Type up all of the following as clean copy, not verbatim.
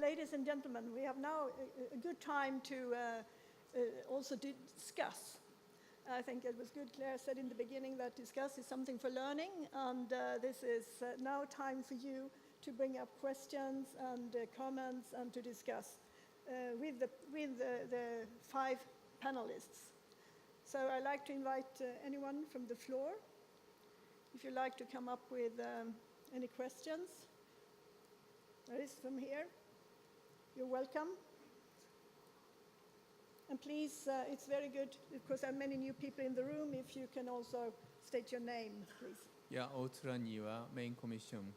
ladies and gentlemen, we have now a good time to also discuss. I think it was good, Claire said in the beginning that discuss is something for learning, and this is now time for you to bring up questions and comments and to discuss with the 5 panelists. So I'd like to invite anyone from the floor, if you'd like to come up with any questions. There is from here. You're welcome. And please, it's very good, because there are many new people in the room, if you can also state your name, please. Yeah, Otsura Niwa, Main Commission.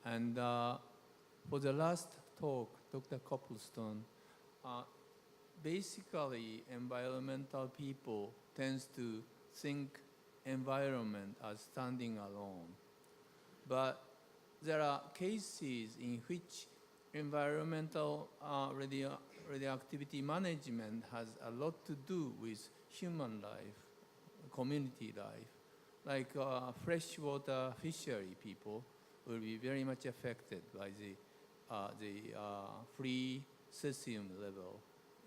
And for the last talk, Dr. Copplestone, basically environmental people tends to think environment as standing alone. But there are cases in which environmental radioactivity management has a lot to do with human life, community life. Like freshwater fishery people will be very much affected by the free cesium level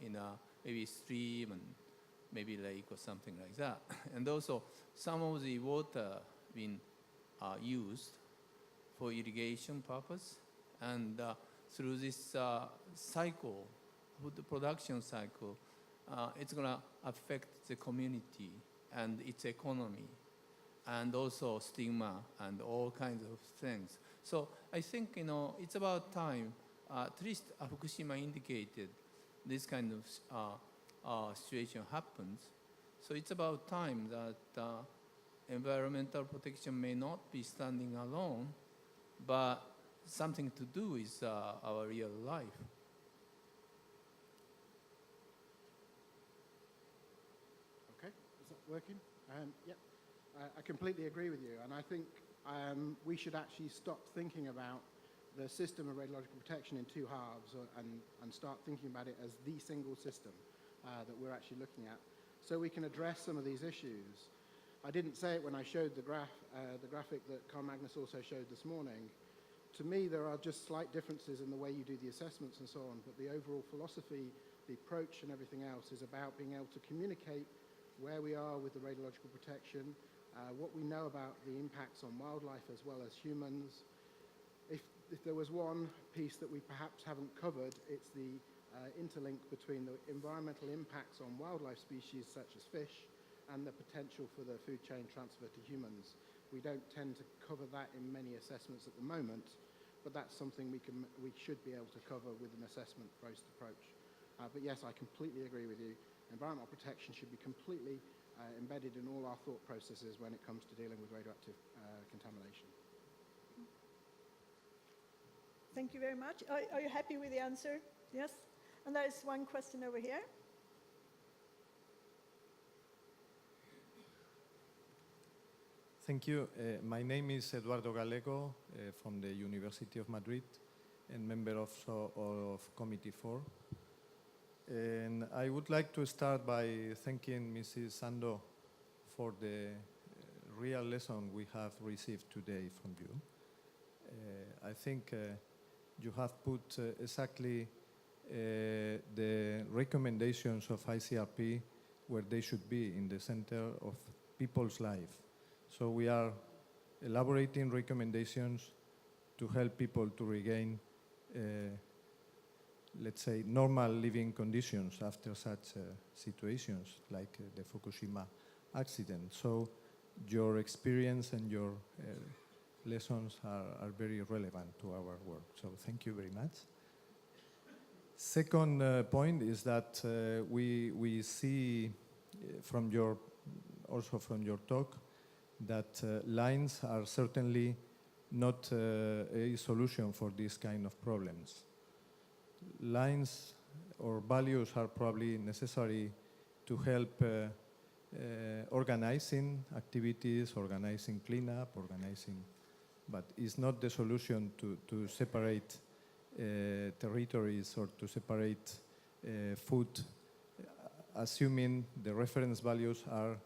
in a maybe stream and maybe lake or something like that. And also some of the water being used for irrigation purpose, and through this cycle, the production cycle, it's going to affect the community and its economy, and also stigma and all kinds of things. So I think, it's about time, at least Fukushima indicated this kind of situation happens. So it's about time that environmental protection may not be standing alone, but something to do with our real life. Okay, is that working? Yep, I completely agree with you, and I think we should actually stop thinking about the system of radiological protection in 2 halves and start thinking about it as the single system that we're actually looking at, so we can address some of these issues. I didn't say it when I showed the graphic that Carl Magnus also showed this morning. To me, there are just slight differences in the way you do the assessments and so on, but the overall philosophy, the approach and everything else is about being able to communicate where we are with the radiological protection, what we know about the impacts on wildlife as well as humans. If there was one piece that we perhaps haven't covered, it's the interlink between the environmental impacts on wildlife species such as fish and the potential for the food chain transfer to humans. We don't tend to cover that in many assessments at the moment, but that's something we should be able to cover with an assessment-based approach. But yes, I completely agree with you. Environmental protection should be completely embedded in all our thought processes when it comes to dealing with radioactive contamination. Thank you very much. Are you happy with the answer? Yes? And there is one question over here. Thank you. My name is Eduardo Galego from the University of Madrid and member of Committee 4. And I would like to start by thanking Mrs. Sando for the real lesson we have received today from you. I think you have put exactly the recommendations of ICRP where they should be, in the center of people's life. So we are elaborating recommendations to help people to regain, let's say, normal living conditions after such situations like the Fukushima accident. So your experience and your lessons are very relevant to our work. So thank you very much. Second point is that we see also from your talk, that lines are certainly not a solution for this kind of problems. Lines or values are probably necessary to help organizing activities, organizing cleanup, but it's not the solution to separate territories or to separate food, assuming the reference values are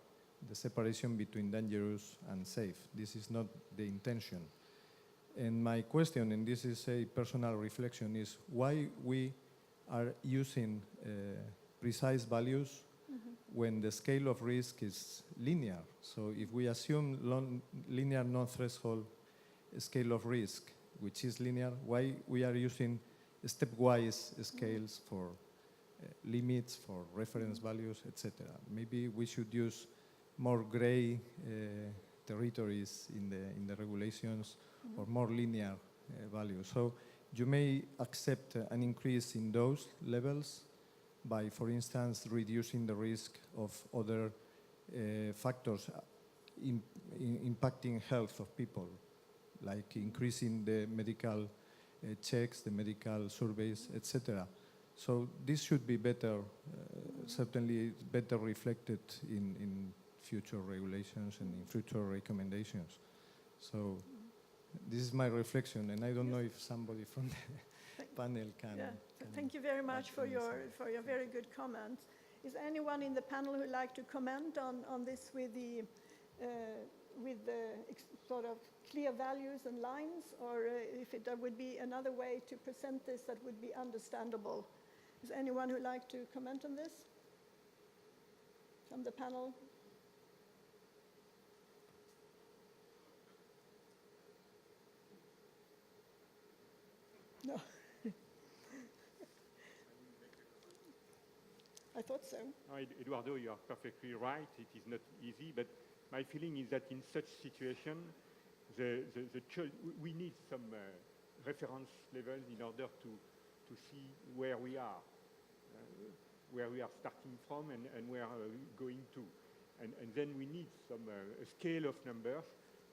the separation between dangerous and safe. This is not the intention. And my question, and this is a personal reflection, is why we are using precise values when the scale of risk is linear. So if we assume linear non-threshold scale of risk, which is linear, why we are using stepwise scales for limits, for reference values, etc. Maybe we should use more gray territories in the regulations, or more linear values. So you may accept an increase in those levels by, for instance, reducing the risk of other factors impacting health of people, like increasing the medical checks, the medical surveys, etc. So this should be better, certainly better reflected in future regulations and in future recommendations. So this is my reflection, and I don't know if somebody from the panel can. Yeah. can Thank you very much add for anything. your very good comments. Is anyone in the panel who would like to comment on this with the sort of clear values and lines, or if there would be another way to present this that would be understandable? Is anyone who would like to comment on this from the panel? No. I thought so. No, Eduardo, you are perfectly right. It is not easy, but my feeling is that in such situation, we need some reference levels in order to see where we are starting from and where we are going to. And then we need some a scale of numbers,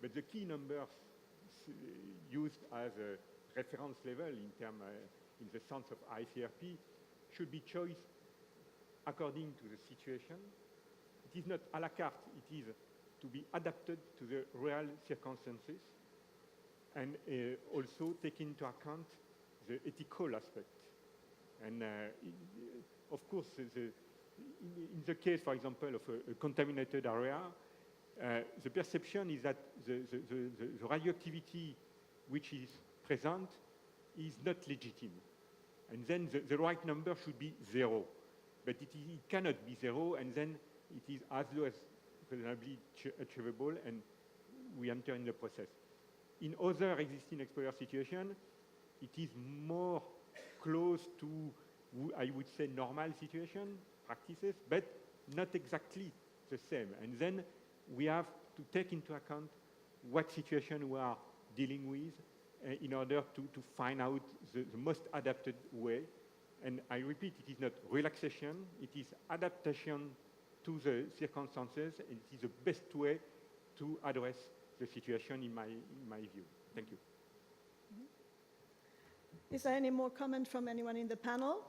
but the key numbers used as a reference level in the sense of ICRP should be choice according to the situation. It is not à la carte, it is to be adapted to the real circumstances, and also take into account the ethical aspect. And of course, in the case, for example, of a contaminated area, the perception is that the radioactivity which is present is not legitimate. And then the right number should be 0. But it cannot be 0, and then it is as low as reasonably achievable, and we enter in the process. In other existing exposure situations, it is more close to, I would say, normal situation practices, but not exactly the same. And then we have to take into account what situation we are dealing with in order to find out the most adapted way. And I repeat, it is not relaxation, it is adaptation to the circumstances, and it is the best way to address the situation in my view. Thank you. Is there any more comment from anyone in the panel?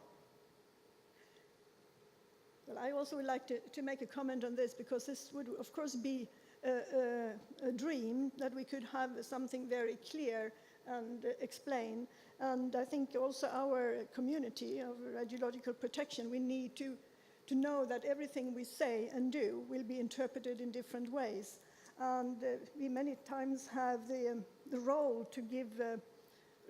Well, I also would like to make a comment on this, because this would, of course, be a dream that we could have something very clear and explain. And I think also our community of radiological protection, we need to know that everything we say and do will be interpreted in different ways. And we many times have the role to give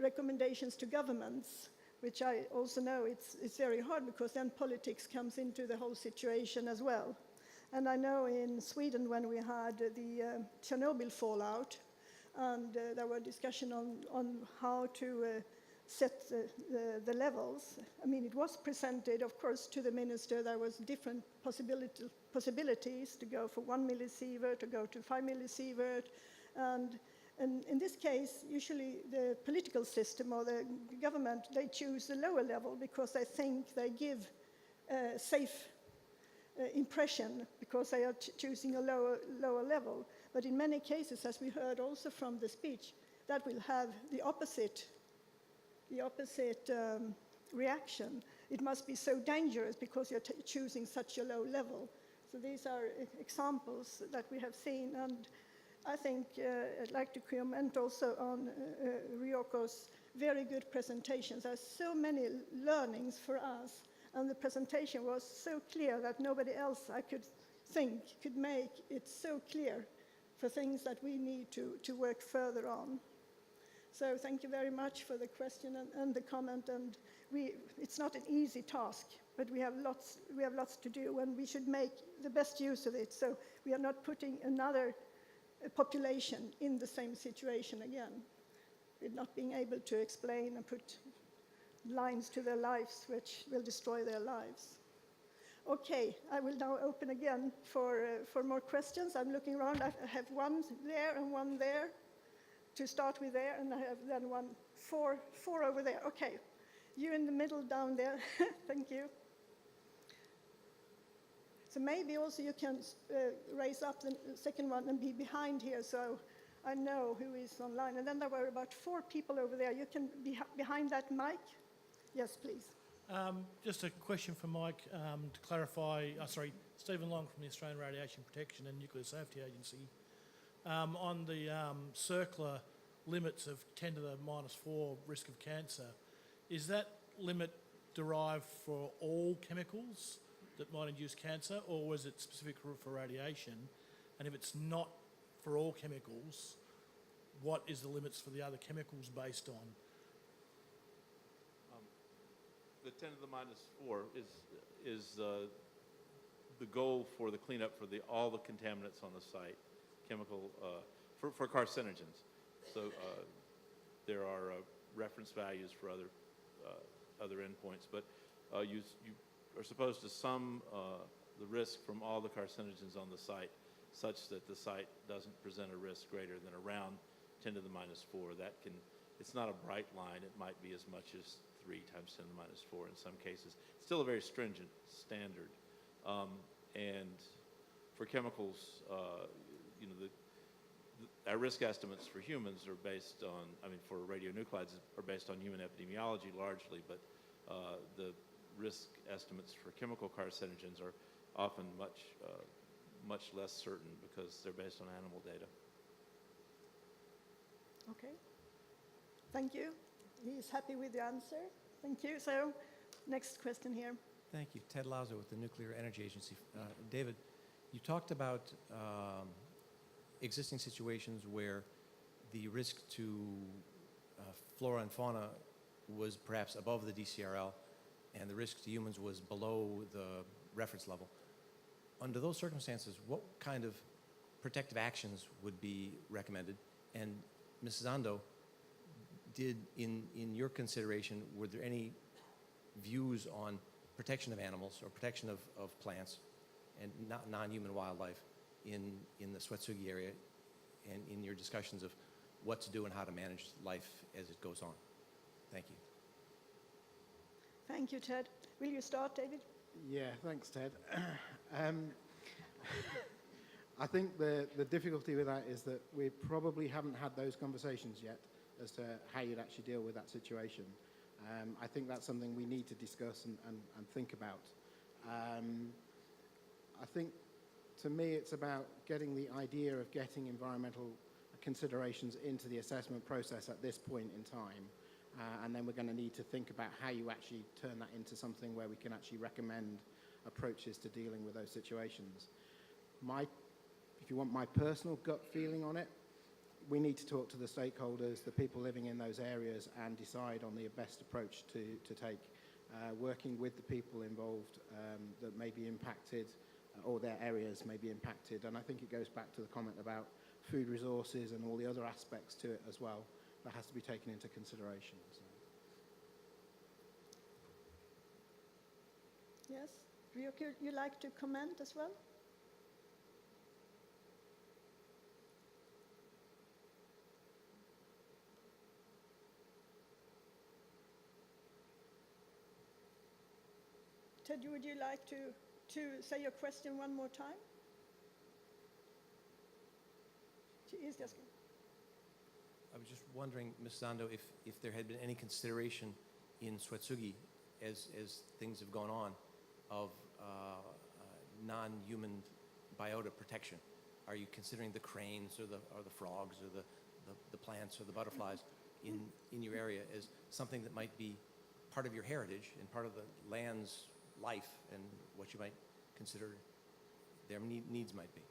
recommendations to governments, which I also know it's very hard, because then politics comes into the whole situation as well. And I know in Sweden, when we had the Chernobyl fallout, and there were discussion on how to set the levels. I mean, it was presented, of course, to the minister. There was different possibilities to go for 1 millisievert, to go to 5 millisievert. And in this case, usually the political system or the government, they choose the lower level because they think they give a safe impression, because they are choosing a lower level. But in many cases, as we heard also from the speech, that will have the opposite reaction. It must be so dangerous because you're choosing such a low level. So these are examples that we have seen, and I think I'd like to comment also on Ryoko's very good presentations. There are so many learnings for us, and the presentation was so clear that nobody else I could think could make it so clear for things that we need to work further on. So thank you very much for the question and the comment. And it's not an easy task, but we have lots to do, and we should make the best use of it. So we are not putting another population in the same situation again, with not being able to explain and put lines to their lives which will destroy their lives. Okay, I will now open again for more questions. I'm looking around. I have one there and one there. To start with there, and I have then four over there. Okay, you in the middle down there. Thank you. So maybe also you can raise up the second one and be behind here, so I know who is online. And then there were about 4 people over there. You can be behind that mic. Yes, please. Just a question for Mike to clarify. Stephen Long from the Australian Radiation Protection and Nuclear Safety Agency. On the CERCLA limits of 10 to the -4 risk of cancer, is that limit derived for all chemicals that might induce cancer, or was it specific for radiation? And if it's not for all chemicals, what is the limits for the other chemicals based on? The 10 to the -4 is the goal for the cleanup for all the contaminants on the site, chemical for carcinogens. So there are reference values for other endpoints, but you are supposed to sum the risk from all the carcinogens on the site such that the site doesn't present a risk greater than around 10 to the -4. It's not a bright line. It might be as much as 3 times 10 to the -4 in some cases. It's still a very stringent standard. And for chemicals, our risk estimates for humans are based on, for radionuclides are based on human epidemiology largely, but the risk estimates for chemical carcinogens are often much less certain because they're based on animal data. Okay. Thank you. He is happy with the answer. Thank you. So, next question here. Thank you. Ted Lazo with the Nuclear Energy Agency. David, you talked about existing situations where the risk to flora and fauna was perhaps above the DCRL and the risk to humans was below the reference level. Under those circumstances, what kind of protective actions would be recommended? And Mrs. Ando, in your consideration, were there any views on protection of animals or protection of plants and non-human wildlife in the Sweatsugi area and in your discussions of what to do and how to manage life as it goes on? Thank you. Thank you, Ted. Will you start, David? Yeah, thanks, Ted. I think the difficulty with that is that we probably haven't had those conversations yet as to how you'd actually deal with that situation. I think that's something we need to discuss and think about. I think, to me, it's about getting the idea of getting environmental considerations into the assessment process at this point in time. And then we're going to need to think about how you actually turn that into something where we can actually recommend approaches to dealing with those situations. If you want my personal gut feeling on it, we need to talk to the stakeholders, the people living in those areas, and decide on the best approach to take, working with the people involved that may be impacted, or their areas may be impacted. And I think it goes back to the comment about food resources and all the other aspects to it as well that has to be taken into consideration. So. Yes? Ryoko, you like to comment as well? Ted, would you like to say your question one more time? She is just... I was just wondering, Ms. Zando, if there had been any consideration in Sweatsugi as things have gone on of non-human biota protection. Are you considering the cranes or the frogs or the plants or the butterflies in your area as something that might be part of your heritage and part of the land's life and what you might consider their needs might be?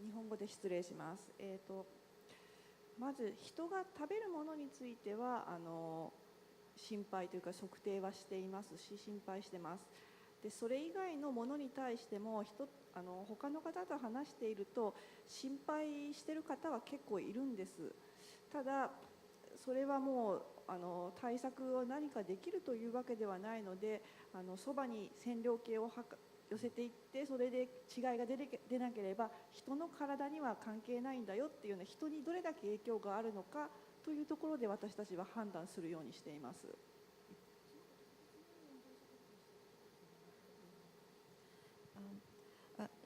日本語で失礼します。まず人が食べるものについては心配というか測定はしていますし心配してます。でそれ以外のものに対しても他の方と話していると心配している方は結構いるんです。ただそれはもう対策を何かできるというわけではないのでそばに線量計を寄せていってそれで違いが出なければ人の体には関係ないんだよっていうような人にどれだけ影響があるのかというところで私たちは判断するようにしています。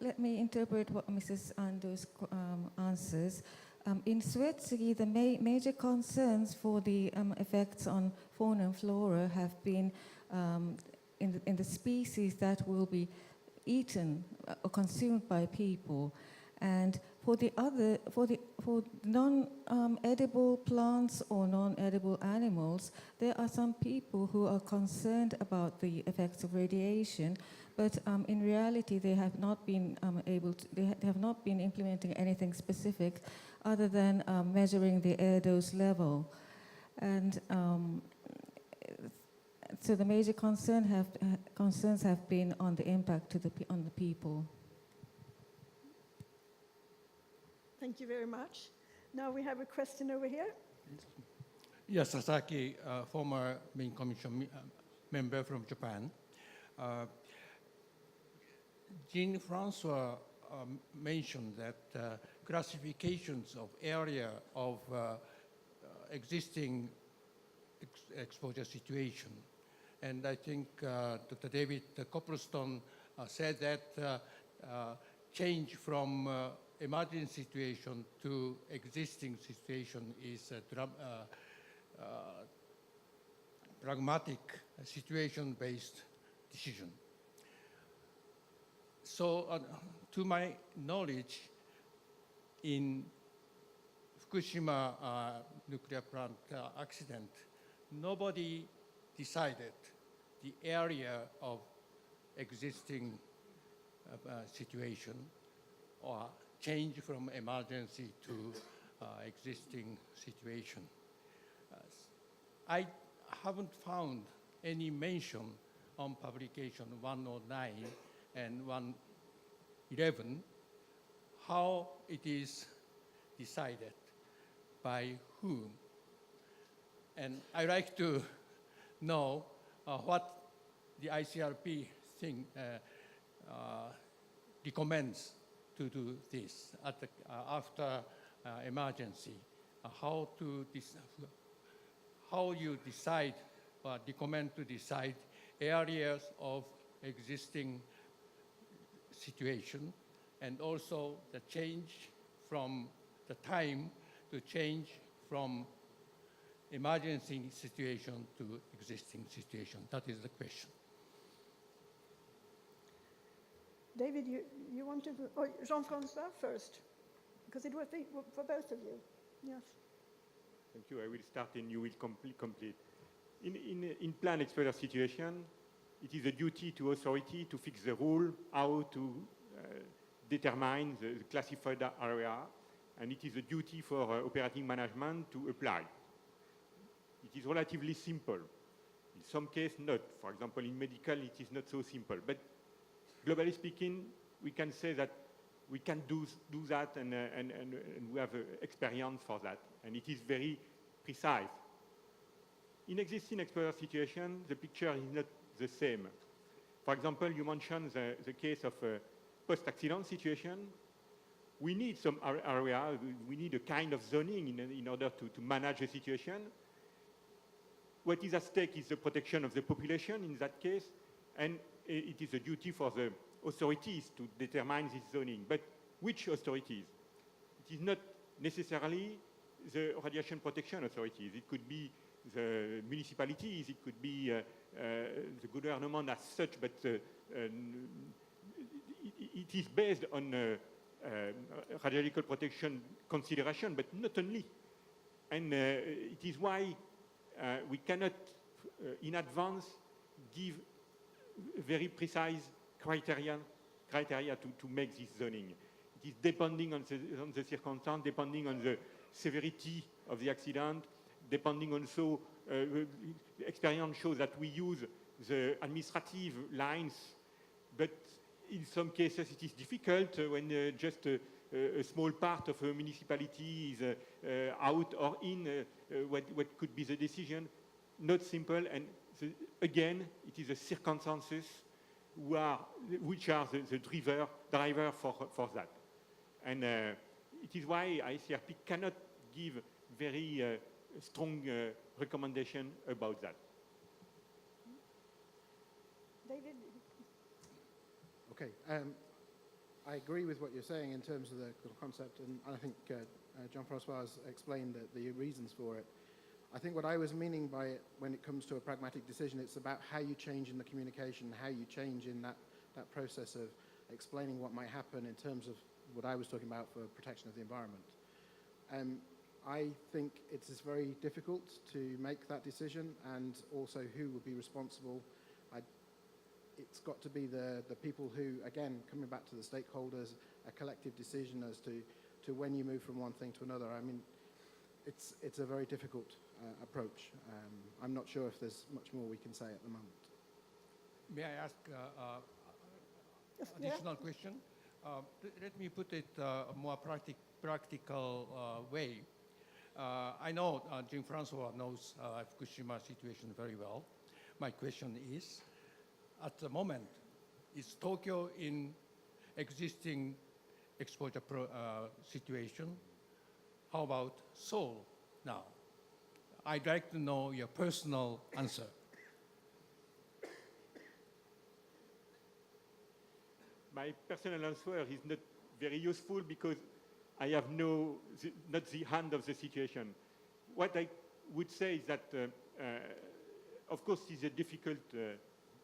Let me interpret what Mrs. Anders answers. In Suetsugi, the major concerns for the effects on fauna and flora have been in the species that will be eaten or consumed by people, and for non-edible plants or non-edible animals, there are some people who are concerned about the effects of radiation, but in reality they have not been they have not been implementing anything specific other than measuring the air dose level, and so the major concerns have been on the impact on the people. Thank you very much. Now we have a question over here. Yes, Sasaki, former main commission member from Japan. Jean-Francois mentioned that classifications of area of existing exposure situation. And I think Dr. David Copplestone said that change from emergency situation to existing situation is a pragmatic situation-based decision. So to my knowledge, in Fukushima nuclear plant accident, nobody decided the area of existing situation or change from emergency to existing situation. I haven't found any mention on publication 109 and 111 how it is decided by whom. And I'd like to know what the ICRP recommends to do this after emergency. How you decide or recommend to decide areas of existing situation, and also the change from the time to change from emergency situation to existing situation. That is the question. David, you want to go, or Jean-Francois first, because it was for both of you. Yes. Thank you. I will start and you will complete. In planned exposure situation, it is a duty to authority to fix the rule, how to determine the classified area, and it is a duty for operating management to apply. It is relatively simple. In some cases, not. For example, in medical, it is not so simple. But globally speaking, we can say that we can do that, and we have experience for that, and it is very precise. In existing exposure situation, the picture is not the same. For example, you mentioned the case of a post-accident situation. We need some area, we need a kind of zoning in order to manage the situation. What is at stake is the protection of the population in that case, and it is a duty for the authorities to determine this zoning. But which authorities? It is not necessarily the radiation protection authorities. It could be the municipalities, it could be the government as such, but it is based on radiological protection consideration, but not only. And it is why we cannot, in advance, give very precise criteria to make this zoning. It is depending on the circumstance, depending on the severity of the accident, depending also, experience shows that we use the administrative lines, but in some cases it is difficult when just a small part of a municipality is out or in, what could be the decision. Not simple, and again, it is the circumstances which are the driver for that. And it is why ICRP cannot give very strong recommendation about that. David? Okay. I agree with what you're saying in terms of the concept, and I think Jean-Francois has explained the reasons for it. I think what I was meaning by it, when it comes to a pragmatic decision, it's about how you change in the communication, how you change in that process of explaining what might happen in terms of what I was talking about for protection of the environment. I think it is very difficult to make that decision, and also who would be responsible. It's got to be the people who, again, coming back to the stakeholders, a collective decision as to when you move from one thing to another. I mean, it's a very difficult approach. I'm not sure if there's much more we can say at the moment. May I ask additional question? Let me put it a more practical way. I know Jean-Francois knows Fukushima situation very well. My question is, at the moment, is Tokyo in existing exposure situation? How about Seoul now? I'd like to know your personal answer. My personal answer is not very useful because I have not the hand of the situation. What I would say is that, of course, it's a difficult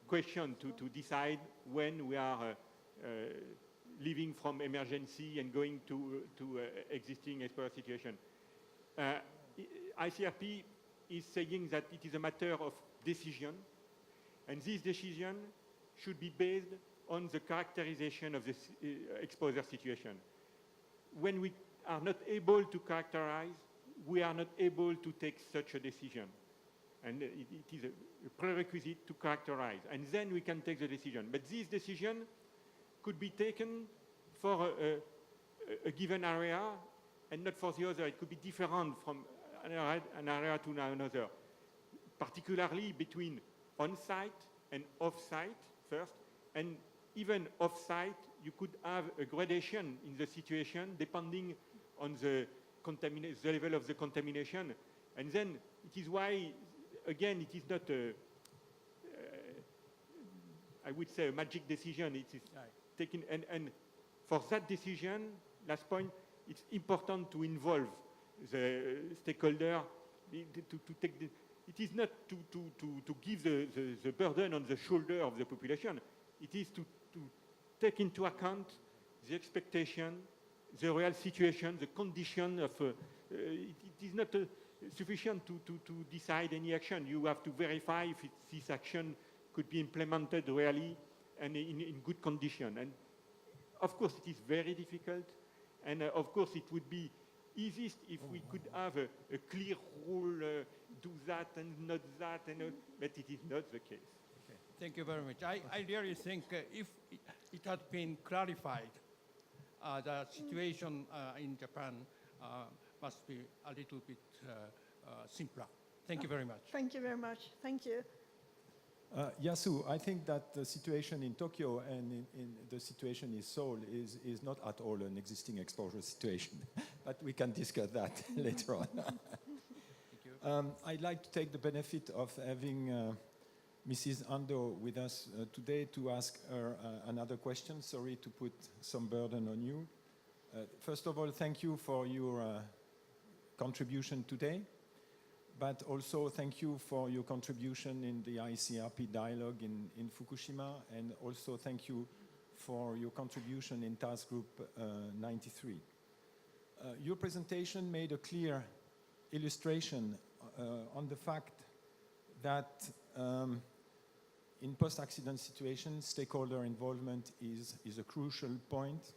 question to decide when we are leaving from emergency and going to existing exposure situation. ICRP is saying that it is a matter of decision, and this decision should be based on the characterization of the exposure situation. When we are not able to characterize, we are not able to take such a decision. And it is a prerequisite to characterize. And then we can take the decision. But this decision could be taken for a given area and not for the other. It could be different from an area to another, particularly between on-site and off-site first. And even off-site, you could have a gradation in the situation depending on the level of the contamination. And then it is why, again, it is not I would say, a magic decision. It is taken, and for that decision, last point, it's important to involve the stakeholder to take the. It is not to give the burden on the shoulder of the population. It is to take into account the expectation, the real situation, the condition of. It is not sufficient to decide any action. You have to verify if this action could be implemented really and in good condition. And of course, it is very difficult. And of course, it would be easiest if we could have a clear rule, do that and not that, but it is not the case. Okay. Thank you very much. I really think if it had been clarified, the situation in Japan must be a little bit simpler. Thank you very much. Thank you very much. Thank you. Yasu, I think that the situation in Tokyo and in the situation in Seoul is not at all an existing exposure situation, but we can discuss that later on. Thank you. I'd like to take the benefit of having Mrs. Ando with us today to ask her another question. Sorry to put some burden on you. First of all, thank you for your contribution today. But also thank you for your contribution in the ICRP dialogue in Fukushima, and also thank you for your contribution in Task Group 93. Your presentation made a clear illustration on the fact that in post-accident situations, stakeholder involvement is a crucial point.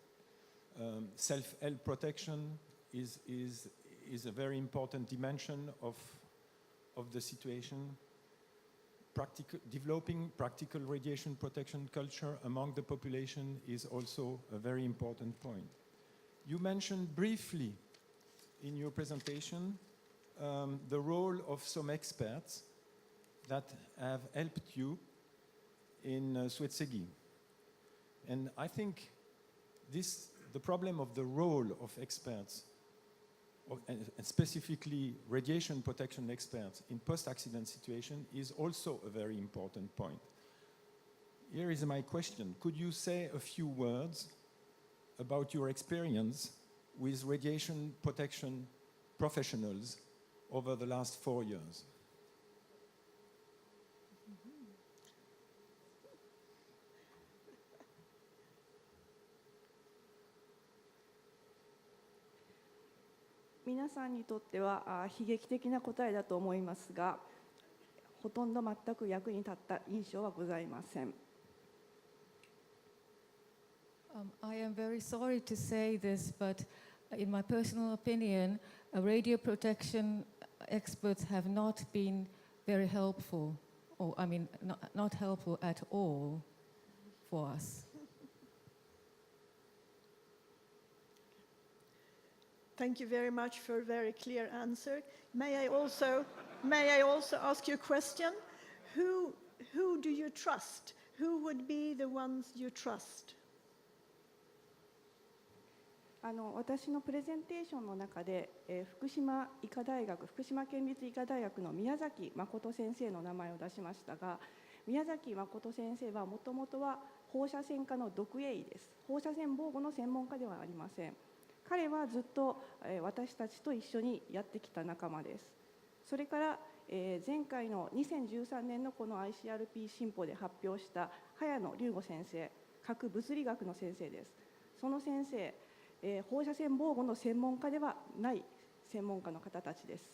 self-help protection is a very important dimension of the situation. Developing practical radiation protection culture among the population is also a very important point. You mentioned briefly in your presentation the role of some experts that have helped you in Suetsegi. And I think the problem of the role of experts, and specifically radiation protection experts in post-accident situation, is also a very important point. Here is my question. Could you say a few words about your experience with radiation protection professionals over the last 4 years?皆さんにとっては悲劇的な答えだと思いますが、ほとんど全く役に立った印象はございません。I am very sorry to say this, but in my personal opinion, radio protection experts have not been very helpful, or I mean, not helpful at all for us. Thank you very much for a very clear answer. May I also ask you a question? Who do you trust? Who would be the ones you trust? 私のプレゼンテーションの中で、福島県立医科大学の宮崎誠先生の名前を出しましたが、宮崎誠先生はもともとは放射線科の独営医です。放射線防護の専門家ではありません。彼はずっと私たちと一緒にやってきた仲間です。それから前回の2013年のこの ICRP 新報で発表した早野龍吾先生、核物理学の先生です。その先生、放射線防護の専門家ではない専門家の方たちです。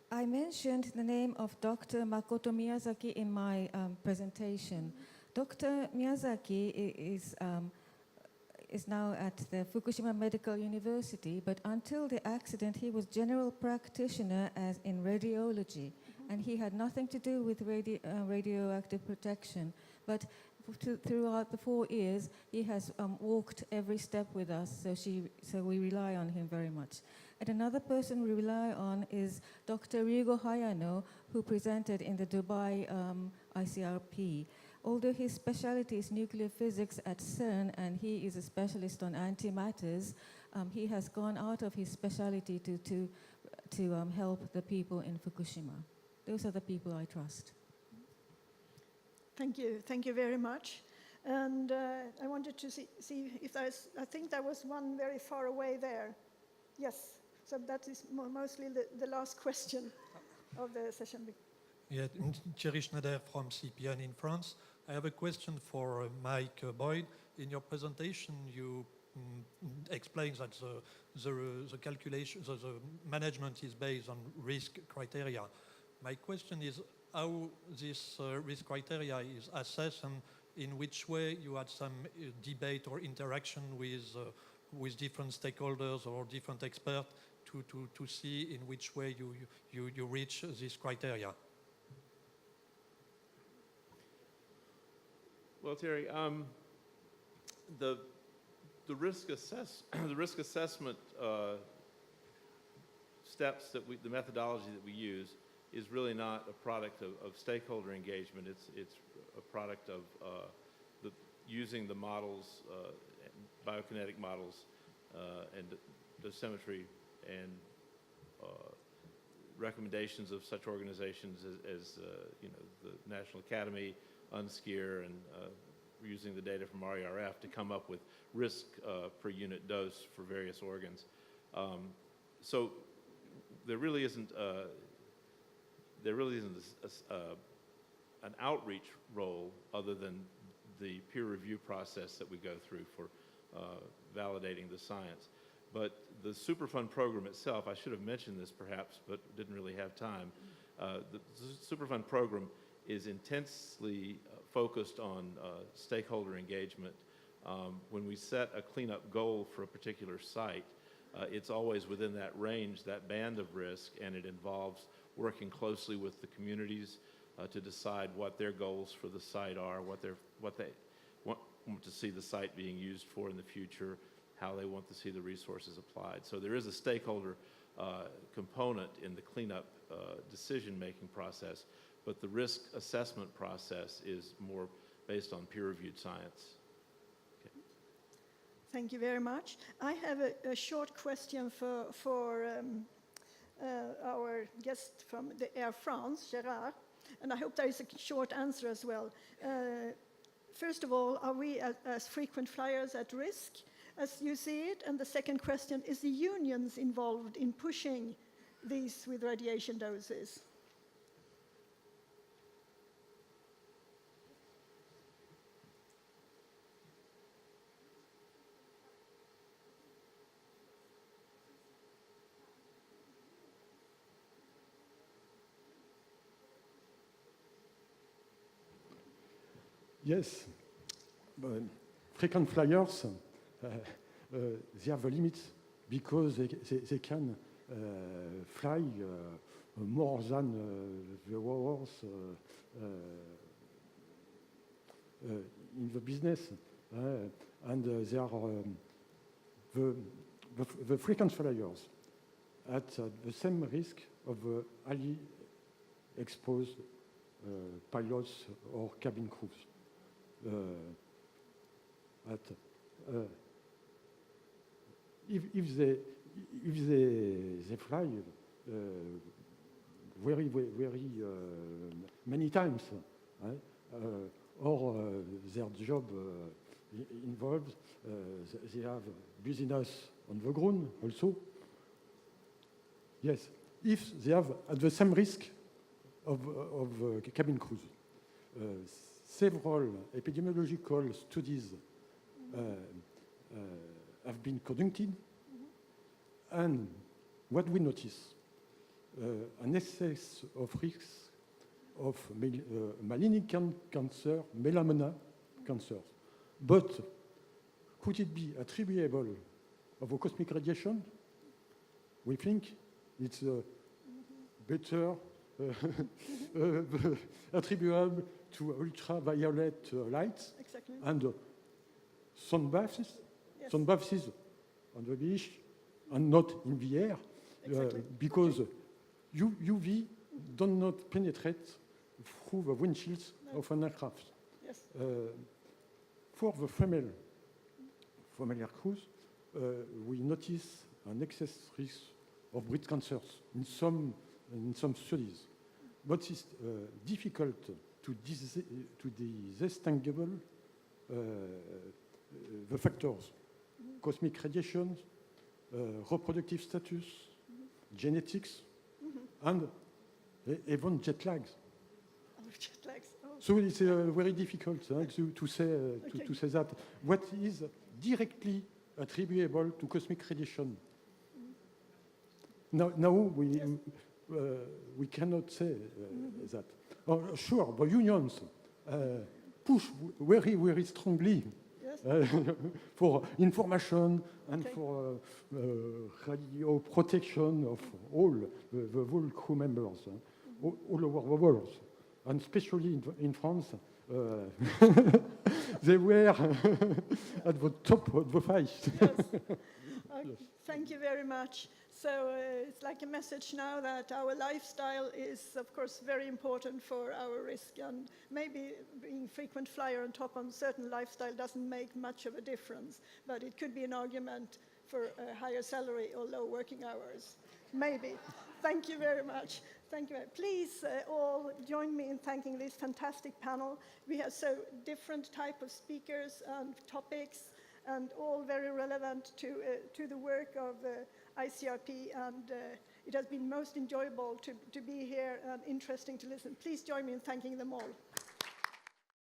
I mentioned the name of Dr. Makoto Miyazaki in my presentation. Dr. Miyazaki is now at the Fukushima Medical University, but until the accident, he was general practitioner in radiology, and he had nothing to do with radioactive protection. But throughout the 4 years, he has walked every step with us, so we rely on him very much. And another person we rely on is Dr. Ryugo Hayano, who presented in the Dubai ICRP. Although his specialty is nuclear physics at CERN and he is a specialist on antimatters, he has gone out of his specialty to help the people in Fukushima. Those are the people I trust. Thank you very much. And I wanted to see if I think there was one very far away there. Yes, so that is mostly the last question of the session. Yeah, Thierry Schneider from CPN in France. I have a question for Mike Boyd. In your presentation, you explained that the calculation, the management is based on risk criteria. My question is how this risk criteria is assessed and in which way you had some debate or interaction with different stakeholders or different experts to see in which way you reach this criteria. Well, Terry, the risk assessment steps the methodology that we use is really not a product of stakeholder engagement. It's a product of using the models, biokinetic models, and dosimetry and recommendations of such organizations as the National Academy, UNSCEAR, and using the data from RERF to come up with risk per unit dose for various organs. So there really isn't an outreach role other than the peer review process that we go through for validating the science. But the Superfund program itself, I should have mentioned this perhaps, but didn't really have time. The Superfund program is intensely focused on stakeholder engagement. When we set a cleanup goal for a particular site, it's always within that range, that band of risk, and it involves working closely with the communities to decide what their goals for the site are, what they want to see the site being used for in the future, how they want to see the resources applied. So there is a stakeholder component in the cleanup decision-making process, but the risk assessment process is more based on peer-reviewed science. Thank you very much. I have a short question for our guest from the Air France, Gerard, and I hope there is a short answer as well. First of all, are we as frequent flyers at risk, as you see it? And the second question, is the unions involved in pushing these with radiation doses? Yes, frequent flyers, they have a limit because they can fly more than the hours in the business, and they are the frequent flyers at the same risk of highly exposed pilots or cabin crews. If they fly very many times, or their job involves they have business on the ground also. Yes, if they have at the same risk of cabin crews. Several epidemiological studies have been conducted, and what we notice, an excess of risks of malignant cancer, melanoma cancers. But could it be attributable of a cosmic radiation? We think it's better attributable to ultraviolet lights. Exactly. And sun baths, Yes. sun baths on the beach and not in the air, Exactly. because UV do not penetrate through the windshields of an aircraft. Yes. For the female air crews, we notice an excess risk of breast cancers in some studies. But it's difficult to distinguish the factors: cosmic radiation, reproductive status, genetics, and even jet lags. Jet lags. Oh. So it's very difficult to say that. What is directly attributable to cosmic radiation? Now we cannot say that. Sure, the unions push very strongly for information and for radio protection of all the whole crew members all over the world, and especially in France. They were at the top of the fight. Yes. Thank you very much. So it's like a message now that our lifestyle is, of course, very important for our risk, and maybe being frequent flyer on top on certain lifestyle doesn't make much of a difference, but it could be an argument for a higher salary or low working hours. Maybe. Thank you very much. Thank you. Please all join me in thanking this fantastic panel. We have so different type of speakers and topics, and all very relevant to the work of ICRP, and it has been most enjoyable to be here and interesting to listen. Please join me in thanking them all.